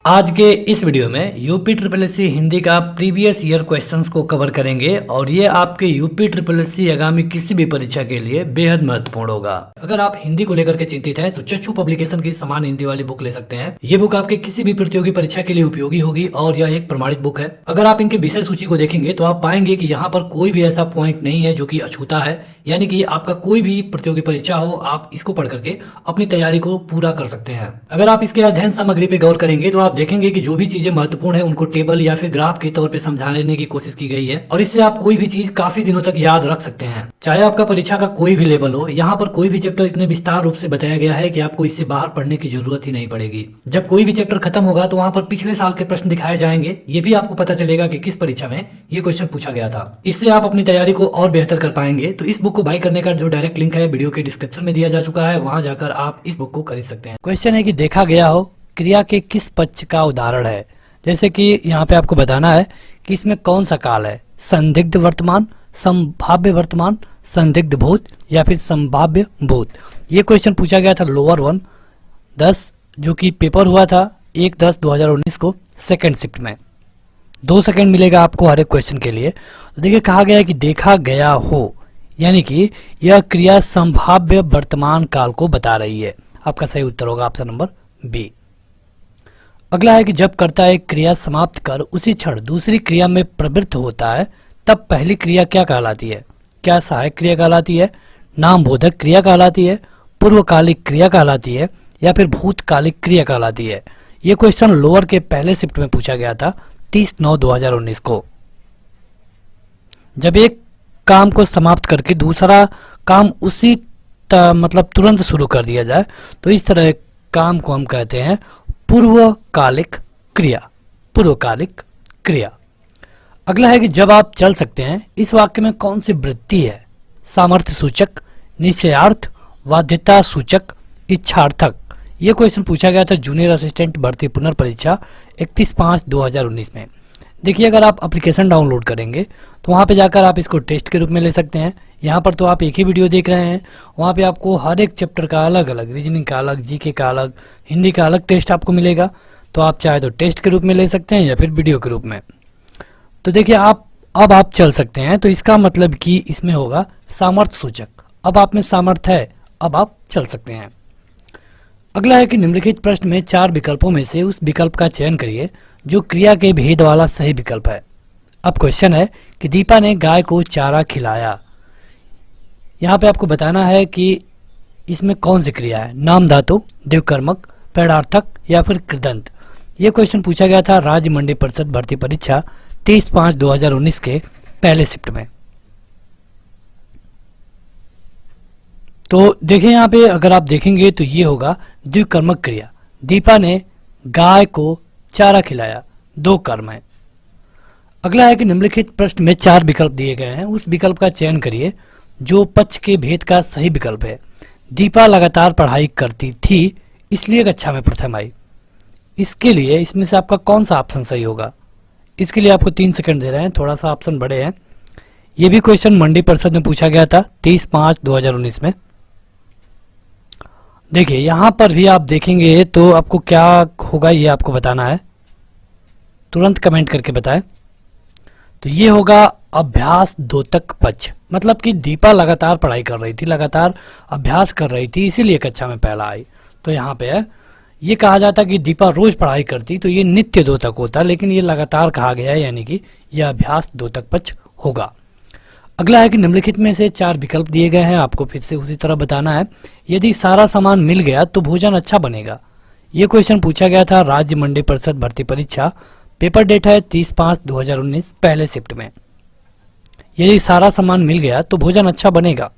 आज के इस वीडियो में यूपी ट्रिपल एससी हिंदी का प्रीवियस ईयर क्वेश्चंस को कवर करेंगे और ये आपके यूपी ट्रिपल एससी आगामी किसी भी परीक्षा के लिए बेहद महत्वपूर्ण होगा। अगर आप हिंदी को लेकर के चिंतित हैं तो चक्षु पब्लिकेशन की समान हिंदी वाली बुक ले सकते हैं। ये बुक आपके किसी भी प्रतियोगी परीक्षा के लिए उपयोगी होगी और यह एक प्रमाणित बुक है। अगर आप इनके विषय सूची को देखेंगे तो आप पाएंगे कि यहाँ पर कोई भी ऐसा पॉइंट नहीं है जो कि अछूता है, यानी कि आपका कोई भी प्रतियोगी परीक्षा हो आप इसको पढ़ करके अपनी तैयारी को पूरा कर सकते हैं। अगर आप इसके अध्ययन सामग्री पे गौर करेंगे तो आप देखेंगे कि जो भी चीजें महत्वपूर्ण है उनको टेबल या फिर ग्राफ के तौर पे समझाने की कोशिश की गई है और इससे आप कोई भी चीज काफी दिनों तक याद रख सकते हैं, चाहे आपका परीक्षा का कोई भी लेवल हो। यहाँ पर कोई भी चैप्टर इतने विस्तार रूप से बताया गया है कि आपको इससे बाहर पढ़ने की जरूरत ही नहीं पड़ेगी। जब कोई भी चैप्टर खत्म होगा तो वहाँ पर पिछले साल के प्रश्न दिखाए जाएंगे, ये भी आपको पता चलेगा कि किस परीक्षा में ये क्वेश्चन पूछा गया था। इससे आप अपनी तैयारी को और बेहतर कर पाएंगे। तो इस बुक को बाय करने का जो डायरेक्ट लिंक है वीडियो के डिस्क्रिप्शन में दिया जा चुका है, वहां जाकर आप इस बुक को खरीद सकते हैं। क्वेश्चन है कि देखा गया हो क्रिया के किस पक्ष का उदाहरण है। जैसे कि यहाँ पे आपको बताना है कि इसमें कौन सा काल है, संदिग्ध वर्तमान, संभाव्य वर्तमान, संदिग्ध भूत या फिर संभाव्य भूत। ये क्वेश्चन पूछा गया था लोअर 1 10 जो कि पेपर हुआ था 1/10/2019 को सेकंड शिफ्ट में। 2 सेकंड मिलेगा आपको हर एक क्वेश्चन के लिए। तो देखिए कहा गया है कि देखा गया हो, यानी कि यह क्रिया संभाव्य वर्तमान काल को बता रही है। आपका सही उत्तर होगा ऑप्शन नंबर बी। अगला है कि जब कर्ता एक क्रिया समाप्त कर उसी क्षण दूसरी क्रिया में प्रवृत्त होता है तब पहली क्रिया क्या कहलाती है। क्या सहायक क्रिया कहलाती है, नाम बोधक क्रिया कहलाती है, पूर्वकालिक क्रिया कहलाती है या फिर भूतकालिक क्रिया कहलाती है। यह क्वेश्चन लोअर के पहले शिफ्ट में पूछा गया था 30/9/2019 को। जब एक काम को समाप्त करके दूसरा काम उसी मतलब तुरंत शुरू कर दिया जाए तो इस तरह काम को हम कहते हैं पूर्वकालिक क्रिया। पूर्वकालिक क्रिया। अगला है कि जब आप चल सकते हैं इस वाक्य में कौन सी वृत्ति है, सामर्थ्य सूचक, निश्चयार्थ, बाध्यता सूचक, इच्छार्थक। यह क्वेश्चन पूछा गया था जूनियर असिस्टेंट भर्ती पुनर्परीक्षा 31/5/2019 में। देखिए अगर आप एप्लीकेशन डाउनलोड करेंगे तो वहाँ पे जाकर आप इसको टेस्ट के रूप में ले सकते हैं। यहाँ पर तो आप एक ही वीडियो देख रहे हैं, वहाँ पे आपको हर एक चैप्टर का अलग अलग, रीजनिंग का अलग, जीके का अलग, हिंदी का अलग टेस्ट आपको मिलेगा। तो आप चाहे तो टेस्ट के रूप में ले सकते हैं या फिर वीडियो के रूप में। तो देखिए अब आप चल सकते हैं तो इसका मतलब कि इसमें होगा सामर्थ्य सूचक। अब आप में सामर्थ्य है, अब आप चल सकते हैं। अगला है कि निम्नलिखित प्रश्न में 4 विकल्पों में से उस विकल्प का चयन करिए जो क्रिया के भेद वाला सही विकल्प है। अब क्वेश्चन है कि दीपा ने गाय को चारा खिलाया। यहाँ पे आपको बताना है कि इसमें कौन सी क्रिया है, नाम धातु, देवकर्मक, पैडार्थक या फिर कृदंत। ये क्वेश्चन पूछा गया था राज्य मंडी परिषद भर्ती परीक्षा 30/5/2019 के पहले शिफ्ट में। तो देखिए यहाँ पे अगर आप देखेंगे तो ये होगा द्विकर्मक क्रिया। दीपा ने गाय को चारा खिलाया, 2 कर्म है। अगला है कि निम्नलिखित प्रश्न में 4 विकल्प दिए गए हैं, उस विकल्प का चयन करिए जो पक्ष के भेद का सही विकल्प है। दीपा लगातार पढ़ाई करती थी इसलिए कक्षा में प्रथम आई। इसके लिए इसमें से आपका कौन सा ऑप्शन सही होगा। इसके लिए आपको 3 सेकंड दे रहे हैं, थोड़ा सा ऑप्शन बड़े हैं। ये भी क्वेश्चन मंडी परिषद में पूछा गया था 30/5/2019 में। देखिए यहाँ पर भी आप देखेंगे तो आपको क्या होगा ये आपको बताना है, तुरंत कमेंट करके बताएं। तो ये होगा अभ्यास द्योतक पक्ष, मतलब कि दीपा लगातार पढ़ाई कर रही थी, लगातार अभ्यास कर रही थी इसीलिए कक्षा में पहला आई। तो यहाँ पे है ये कहा जाता कि दीपा रोज पढ़ाई करती तो ये नित्य द्योतक होता, लेकिन ये लगातार कहा गया है यानी कि यह अभ्यास द्योतक पक्ष होगा। अगला है कि निम्नलिखित में से 4 विकल्प दिए गए हैं, आपको फिर से उसी तरह बताना है। यदि सारा सामान मिल गया तो भोजन अच्छा बनेगा। ये क्वेश्चन पूछा गया था राज्य मंडी परिषद भर्ती परीक्षा, पेपर डेट है 30/5/2019 पहले शिफ्ट में। यदि सारा सामान मिल गया तो भोजन अच्छा बनेगा।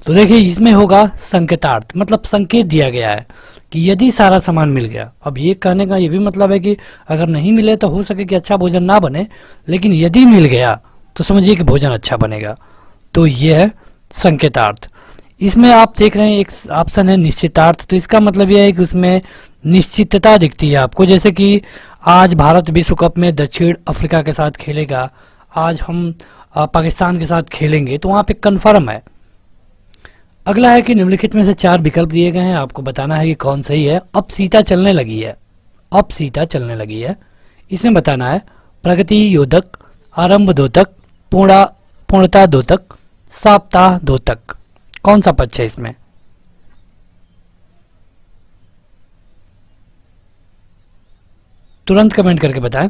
तो देखिए इसमें होगा संकेतार्थ, मतलब संकेत दिया गया है कि यदि सारा सामान मिल गया। अब ये कहने का ये भी मतलब है कि अगर नहीं मिले तो हो सके कि अच्छा भोजन ना बने, लेकिन यदि मिल गया तो समझिए कि भोजन अच्छा बनेगा। तो ये है संकेतार्थ। इसमें आप देख रहे हैं एक ऑप्शन है निश्चितार्थ, तो इसका मतलब यह है कि उसमें निश्चितता दिखती है आपको। जैसे कि आज भारत विश्व कप में दक्षिण अफ्रीका के साथ खेलेगा, आज हम पाकिस्तान के साथ खेलेंगे, तो वहाँ पे कन्फर्म है। अगला है कि निम्नलिखित में से 4 विकल्प दिए गए हैं, आपको बताना है कि कौन सही है। अब सीता चलने लगी है, अब सीता चलने लगी है, इसमें बताना है प्रगति योदक, आरंभ दोतक, पूर्णता दोतक, सप्ताह दोतक, कौन सा पक्ष है इसमें? तुरंत कमेंट करके बताएं।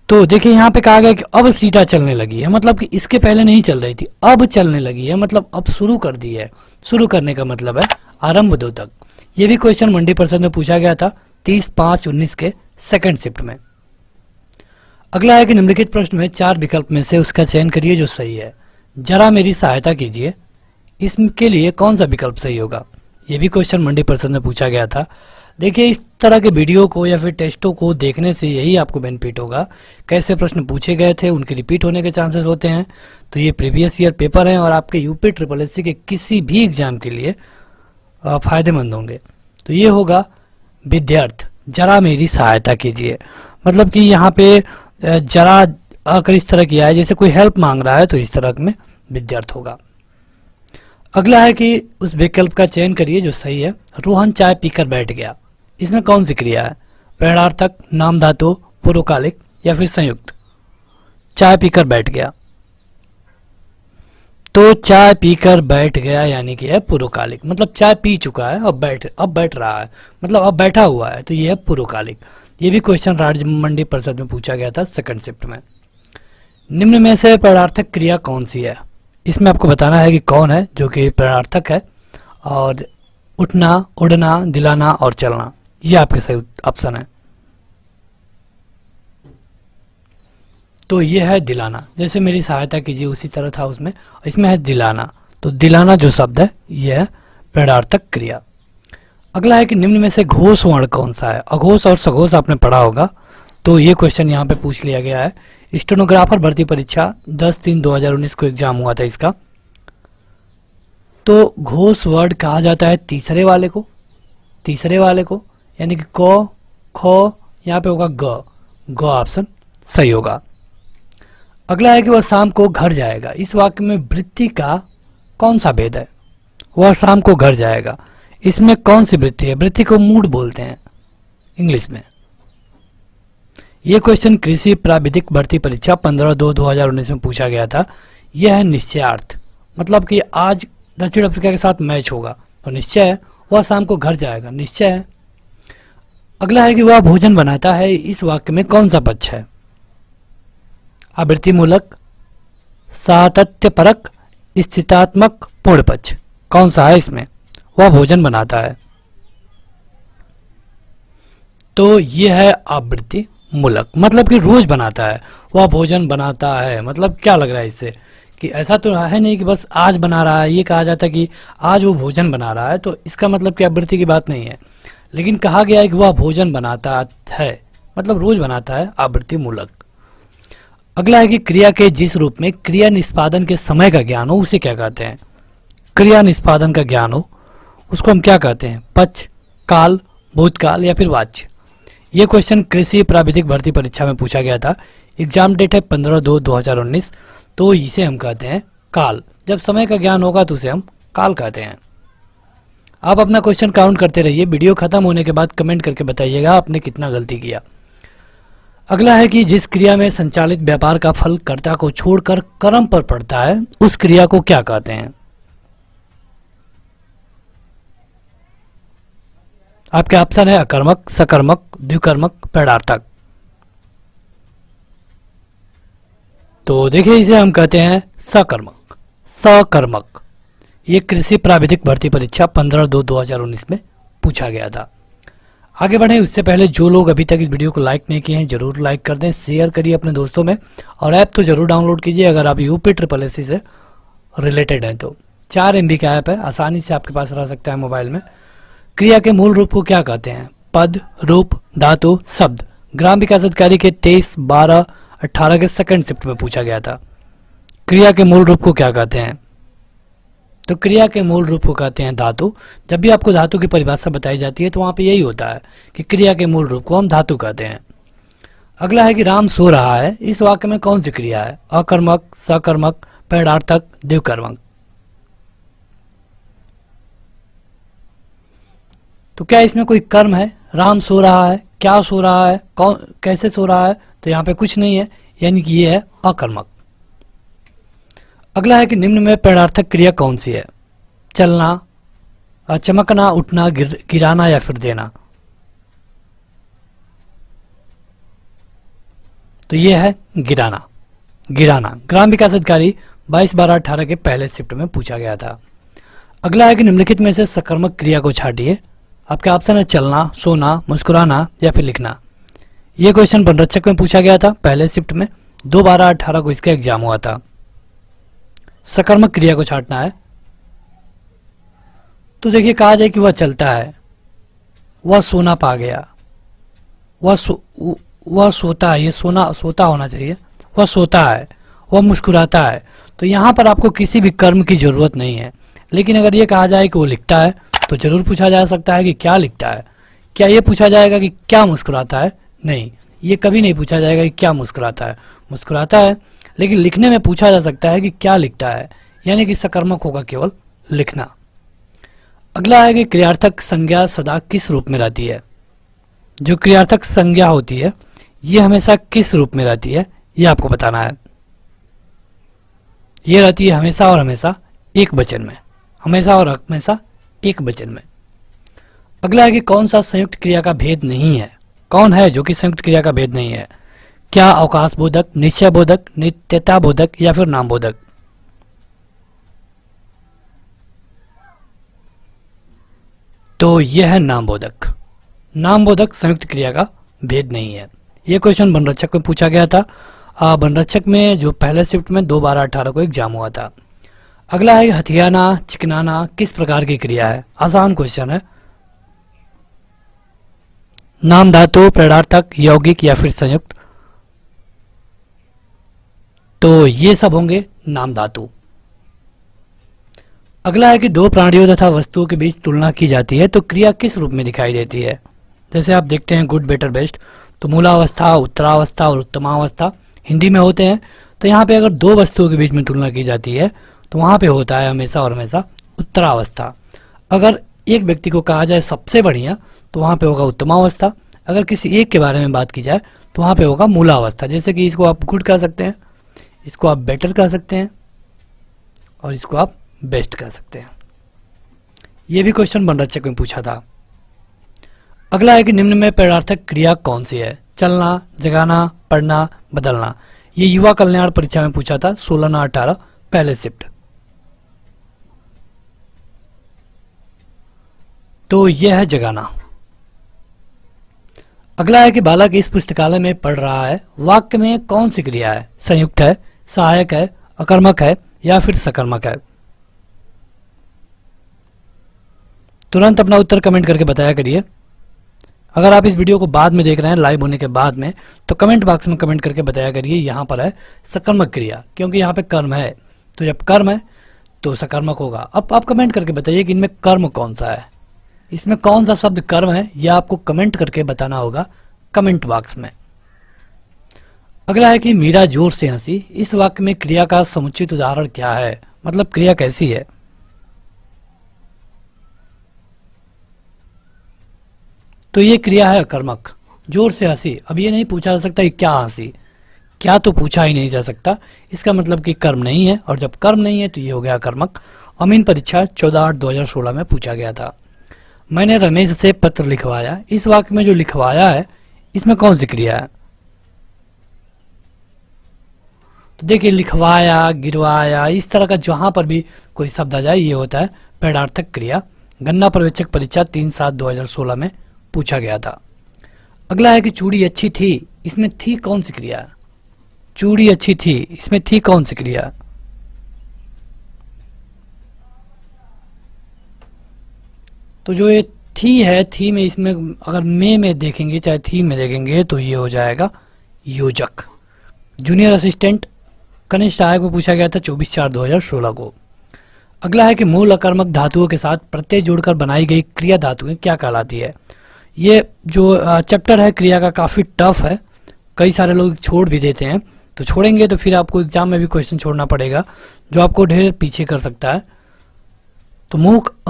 तो देखिए यहाँ पे कहा गया कि अब सीता चलने लगी है, मतलब कि इसके पहले नहीं चल रही थी, अब चलने लगी है, मतलब अब शुरू कर दी है। शुरू करने का मतलब है आरंभ दो तक। ये भी क्वेश्चन मंडी परिषद में पूछा गया था 30/5/19 के सेकंड शिफ्ट में। अगला है कि निम्नलिखित प्रश्न में 4 विकल्प में से उसका चयन करिए जो सही है। जरा मेरी सहायता कीजिए, इसके लिए कौन सा विकल्प सही होगा? ये भी क्वेश्चन मंडी परिषद में पूछा गया था। देखिए इस तरह के वीडियो को या फिर टेस्टों को देखने से यही आपको बेनिफिट होगा, कैसे प्रश्न पूछे गए थे, उनके रिपीट होने के चांसेस होते हैं। तो ये प्रीवियस ईयर पेपर हैं और आपके यूपी SSSC के किसी भी एग्जाम के लिए फायदेमंद होंगे। तो ये होगा विद्यार्थ, जरा मेरी सहायता कीजिए, मतलब कि यहाँ पे जरा अगर इस तरह किया है जैसे कोई हेल्प मांग रहा है तो इस तरह में विद्यार्थ होगा। अगला है कि उस विकल्प का चयन करिए जो सही है। रोहन चाय पीकर बैठ गया, इसमें कौन सी क्रिया है? प्रेरणार्थक, नाम धातु, पूर्वकालिक या फिर संयुक्त? चाय पीकर बैठ गया, तो चाय पीकर बैठ गया यानी कि है पूर्वकालिक, मतलब चाय पी चुका है, अब बैठ रहा है, मतलब अब बैठा हुआ है, तो ये है पूर्वकालिक। ये भी क्वेश्चन राज्य मंडी परिषद में पूछा गया था सेकंड शिफ्ट में। निम्न में से प्रेरणार्थक क्रिया कौन सी है? इसमें आपको बताना है कि कौन है जो कि प्रेरणार्थक है, और उठना, उड़ना, दिलाना और चलना, ये आपके सही ऑप्शन है। तो ये है दिलाना, जैसे मेरी सहायता कीजिए उसी तरह था उसमें, इसमें है दिलाना। तो दिलाना जो शब्द है ये है प्रेरणार्थक क्रिया। अगला है कि निम्न में से घोष वर्ण कौन सा है? अघोष और सघोष आपने पढ़ा होगा, तो ये क्वेश्चन यहाँ पे पूछ लिया गया है। स्टेनोग्राफर भर्ती परीक्षा 10/3/2019 को एग्जाम हुआ था इसका। तो घोष वर्ड कहा जाता है तीसरे वाले को, यानी कि क, ख, यहाँ पे होगा ग ऑप्शन सही होगा। अगला है कि वह शाम को घर जाएगा, इस वाक्य में वृत्ति का कौन सा भेद है? वह शाम को घर जाएगा, इसमें कौन सी वृत्ति है? वृत्ति को मूड बोलते हैं इंग्लिश में। यह क्वेश्चन कृषि प्राविधिक भर्ती परीक्षा 15/2/2019 में पूछा गया था। यह है निश्चयार्थ, मतलब कि आज दक्षिण अफ्रीका के साथ मैच होगा, तो निश्चय है, वह शाम को घर जाएगा, निश्चय है। अगला है कि वह भोजन बनाता है, इस वाक्य में कौन सा पक्ष है? आवृत्ति मूलक, सातत्यपरक, स्थितात्मक, पूर्ण पक्ष, कौन सा है इसमें? वह भोजन बनाता है, तो यह है आवृत्ति मूलक, मतलब कि रोज बनाता है, वह भोजन बनाता है। मतलब क्या लग रहा है इससे कि ऐसा तो है नहीं कि बस आज बना रहा है, ये कहा जाता है कि आज वो भोजन बना रहा है, तो इसका मतलब कि आवृत्ति की बात नहीं है, लेकिन कहा गया है कि वह भोजन बनाता है, मतलब रोज बनाता है, आवृत्ति मूलक। अगला है कि क्रिया के जिस रूप में क्रिया निष्पादन के समय का ज्ञान हो उसे क्या कहते हैं? क्रिया निष्पादन का ज्ञान हो उसको हम क्या कहते हैं? पक्ष, काल, भूतकाल या फिर वाच्य? ये क्वेश्चन कृषि प्राविधिक भर्ती परीक्षा में पूछा गया था। एग्जाम डेट है 15/2/2019, तो इसे हम कहते हैं काल। जब समय का ज्ञान होगा तो उसे हम काल कहते हैं। आप अपना क्वेश्चन काउंट करते रहिए, वीडियो खत्म होने के बाद कमेंट करके बताइएगा आपने कितना गलती किया। अगला है कि जिस क्रिया में संचालित व्यापार का फल कर्ता को छोड़कर कर्म पर पड़ता है उस क्रिया को क्या कहते हैं? आपके ऑप्शन है अकर्मक, सकर्मक, द्विकर्मक, प्रेरणार्थक। तो देखिए इसे हम कहते हैं सकर्मक। ये कृषि प्राविधिक भर्ती परीक्षा 15/2/2019 में पूछा गया था। आगे बढ़े उससे पहले जो लोग अभी तक इस वीडियो को लाइक नहीं किए हैं जरूर लाइक कर दें, शेयर करिए अपने दोस्तों में, और ऐप तो जरूर डाउनलोड कीजिए अगर आप यूपी SSSC से रिलेटेड हैं तो। 4 MB का ऐप है, आसानी से आपके पास रह सकता है मोबाइल में। क्रिया के मूल रूप को क्या कहते हैं? पद, रूप, धातु, शब्द। ग्राम विकास अधिकारी के 23/12/18 के सेकंड शिफ्ट में पूछा गया था। क्रिया के मूल रूप को क्या कहते हैं? तो क्रिया के मूल रूप को कहते हैं धातु। जब भी आपको धातु की परिभाषा बताई जाती है तो वहां पे यही होता है कि क्रिया के मूल रूप को हम धातु कहते हैं। अगला है कि राम सो रहा है, इस वाक्य में कौन सी क्रिया है? अकर्मक, सकर्मक, पैडार्थक द्विकर्मक। तो क्या इसमें कोई कर्म है? राम सो रहा है, क्या सो रहा है, कौन कैसे सो रहा है? तो यहाँ पे कुछ नहीं है, यानी कि ये है अकर्मक। अगला है कि निम्न में पैडार्थक क्रिया कौन सी है? चलना, चमकना, उठना, गिराना या फिर देना। तो ये है गिराना। गिराना ग्राम विकास अधिकारी 22/12/18 के पहले शिफ्ट में पूछा गया था। अगला है कि निम्नलिखित में से सकर्मक क्रिया को छाटिए। आपके ऑप्शन है चलना, सोना, मुस्कुराना या फिर लिखना। यह क्वेश्चन वनरक्षक में पूछा गया था पहले शिफ्ट में, 2/12/18 को इसका एग्जाम हुआ था। सकर्मक क्रिया को छाटना है। तो देखिए, कहा जाए कि वह चलता है, वह सोना पा गया, वह सोता है, ये सोता होना चाहिए, वह सोता है, वह मुस्कुराता है। तो यहाँ पर आपको किसी भी कर्म की जरूरत नहीं है। लेकिन अगर ये कहा जाए कि वो लिखता है तो जरूर पूछा जा सकता है कि क्या लिखता है। क्या ये पूछा जाएगा कि क्या मुस्कुराता है? नहीं, ये कभी नहीं पूछा जाएगा कि क्या मुस्कुराता है। मुस्कुराता है, लेकिन लिखने में पूछा जा सकता है कि क्या लिखता है, यानी कि सकर्मक होगा केवल लिखना। अगला है कि क्रियार्थक संज्ञा सदा किस रूप में रहती है? जो क्रियार्थक संज्ञा होती है ये हमेशा किस रूप में रहती है, ये आपको बताना है। ये रहती है हमेशा और हमेशा एक वचन में, हमेशा और हमेशा एक वचन में। अगला है कि कौन सा संयुक्त क्रिया का भेद नहीं है? कौन है जो कि संयुक्त क्रिया का भेद नहीं है? क्या अवकाश बोधक, निश्चय बोधक, नित्यता बोधक या फिर नाम बोधक? तो यह है नाम बोधक। नाम बोधक संयुक्त क्रिया का भेद नहीं है। यह क्वेश्चन वनरक्षक में पूछा गया था। वनरक्षक में जो पहले शिफ्ट में 2/12/18 को एग्जाम हुआ था। अगला है हथियाना, चिकनाना किस प्रकार की क्रिया है? आसान क्वेश्चन है। नाम धातु, प्रेरणार्थक, यौगिक या फिर संयुक्त? तो ये सब होंगे नाम धातु। अगला है कि दो प्राणियों तथा वस्तुओं के बीच तुलना की जाती है तो क्रिया किस रूप में दिखाई देती है? जैसे आप देखते हैं गुड, बेटर, बेस्ट, तो मूलावस्था, उत्तरावस्था और उत्तमावस्था हिंदी में होते हैं। तो यहाँ पे अगर दो वस्तुओं के बीच में तुलना की जाती है तो वहाँ पे होता है हमेशा और हमेशा उत्तरावस्था। अगर एक व्यक्ति को कहा जाए सबसे बढ़िया तो वहाँ पे होगा उत्तमावस्था। अगर किसी एक के बारे में बात की जाए तो वहाँ पे होगा मूलावस्था। जैसे कि इसको आप गुड कह सकते हैं, इसको आप बेटर कह सकते हैं और इसको आप बेस्ट कह सकते हैं। ये भी क्वेश्चन वनरक्षक में पूछा था। अगला है कि निम्न में पैडार्थक क्रिया कौन सी है? चलना, जगाना, पढ़ना, बदलना। ये युवा कल्याण परीक्षा में पूछा था 16/18 पहले शिफ्ट। तो यह है जगाना। अगला है कि बालक इस पुस्तकालय में पढ़ रहा है, वाक्य में कौन सी क्रिया है? संयुक्त है, सहायक है, अकर्मक है या फिर सकर्मक है? तुरंत अपना उत्तर कमेंट करके बताया करिए। अगर आप इस वीडियो को बाद में देख रहे हैं, लाइव होने के बाद में, तो कमेंट बॉक्स में कमेंट करके बताया करिए यहाँ पर है सकर्मक क्रिया, क्योंकि यहाँ पे कर्म है। तो जब कर्म है तो सकर्मक होगा। अब आप कमेंट करके बताइए कि इनमें कर्म कौन सा है, इसमें कौन सा शब्द कर्म है, यह आपको कमेंट करके बताना होगा कमेंट बॉक्स में। अगला है कि मीरा जोर से हंसी। इस वाक्य में क्रिया का समुचित उदाहरण क्या है? मतलब क्रिया कैसी है? तो ये क्रिया है अकर्मक। जोर से हंसी। अब ये नहीं पूछा जा सकता कि क्या हंसी, क्या तो पूछा ही नहीं जा सकता। इसका मतलब कि कर्म नहीं है, और जब कर्म नहीं है तो ये हो गया अकर्मक। अमीन परीक्षा 14/8/2016 में पूछा गया था। मैंने रमेश से पत्र लिखवाया। इस वाक्य में जो लिखवाया है इसमें कौन सी क्रिया है? तो देखिए, लिखवाया, गिरवाया, इस तरह का जहां पर भी कोई शब्द आ जाए ये होता है पैडार्थक क्रिया। गन्ना पर्यवेक्षक परीक्षा 3/7/2016 में पूछा गया था। अगला है कि चूड़ी अच्छी थी। इसमें थी कौन सी क्रिया? चूड़ी अच्छी थी, इसमें थी कौन सी क्रिया? तो जो ये थी है, थी में इसमें अगर में देखेंगे, चाहे थी में देखेंगे, तो ये हो जाएगा योजक। जूनियर असिस्टेंट कनिष्ठ सहायक में पूछा गया था 24/4/2016 को। अगला है कि मूल अकर्मक धातुओं के साथ प्रत्यय जोड़कर बनाई गई क्रिया धातुएं क्या कहलाती है? ये जो चैप्टर है क्रिया का काफ़ी टफ है, कई सारे लोग छोड़ भी देते हैं, तो छोड़ेंगे तो फिर आपको एग्जाम में भी क्वेश्चन छोड़ना पड़ेगा, जो आपको ढेर पीछे कर सकता है। तो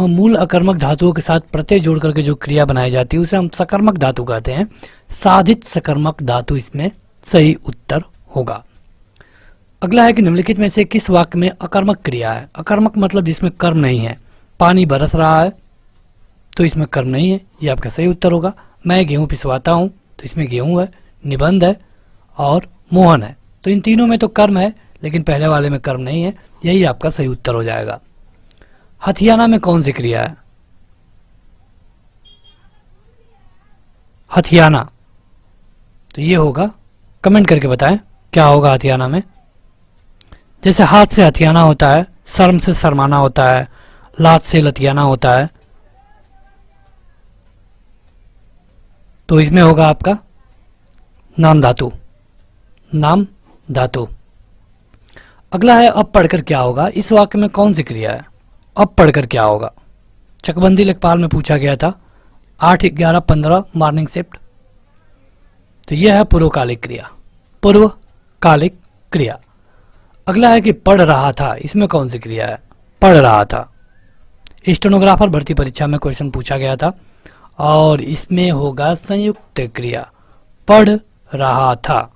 मूल अकर्मक धातुओं के साथ प्रत्यय जोड़ करके जो क्रिया बनाई जाती है उसे हम सकर्मक धातु कहते हैं। साधित सकर्मक धातु इसमें सही उत्तर होगा। अगला है कि निम्नलिखित में से किस वाक्य में अकर्मक क्रिया है। अकर्मक मतलब जिसमें कर्म नहीं है। पानी बरस रहा है तो इसमें कर्म नहीं है, ये आपका सही उत्तर होगा। मैं गेहूं पिसवाता हूं तो इसमें गेहूं है, निबंध है और मोहन है। तो इन तीनों में तो कर्म है, लेकिन पहले वाले में कर्म नहीं है, यही आपका सही उत्तर हो जाएगा। हथियाना में कौन सी क्रिया है? हथियाना, तो ये होगा, कमेंट करके बताएं क्या होगा हथियाना में। जैसे हाथ से हथियाना होता है, शर्म से शर्माना होता है, लात से लतियाना होता है, तो इसमें होगा आपका नाम धातु। नाम धातु। अगला है अब पढ़कर क्या होगा। इस वाक्य में कौन सी क्रिया है? अब पढ़कर क्या होगा? चकबंदी लेखपाल में पूछा गया था 8-11-15 मॉर्निंग शिफ्ट। तो यह है पूर्वकालिक क्रिया। पूर्वकालिक क्रिया। अगला है कि पढ़ रहा था। इसमें कौन सी क्रिया है? पढ़ रहा था। स्टेनोग्राफर भर्ती परीक्षा में क्वेश्चन पूछा गया था और इसमें होगा संयुक्त क्रिया। पढ़ रहा था।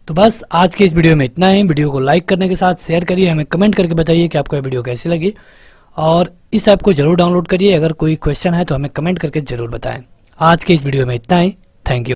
तो बस आज के इस वीडियो में इतना ही। वीडियो को लाइक करने के साथ शेयर करिए, हमें कमेंट करके बताइए कि आपको यह वीडियो कैसी लगी और इस ऐप को जरूर डाउनलोड करिए। अगर कोई क्वेश्चन है तो हमें कमेंट करके जरूर बताएं। आज के इस वीडियो में इतना ही। Thank you.